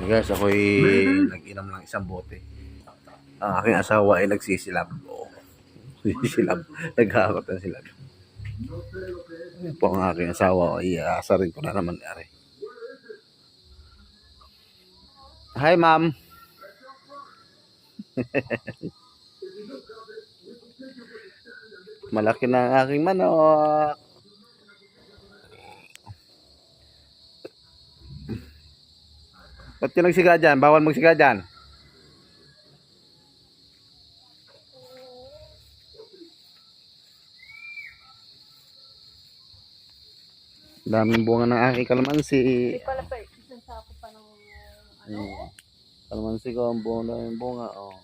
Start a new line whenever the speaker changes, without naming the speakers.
Guys, ako'y nag-inom ng isang bote. Ang aking asawa ay nagsisilab. Sisilab. Naghahakot ng silab. Po ang aking asawa ay aasarin ko na naman. Ari. Hi, ma'am. Malaki na ang aking manok. Ba't ka nagsiga dyan? Bawal magsiga dyan. Daming bunga ng aking kalamansi.
Hindi pala pa, isang sako pa ng ano.
Kalamansi ko, ang bunga. Oh.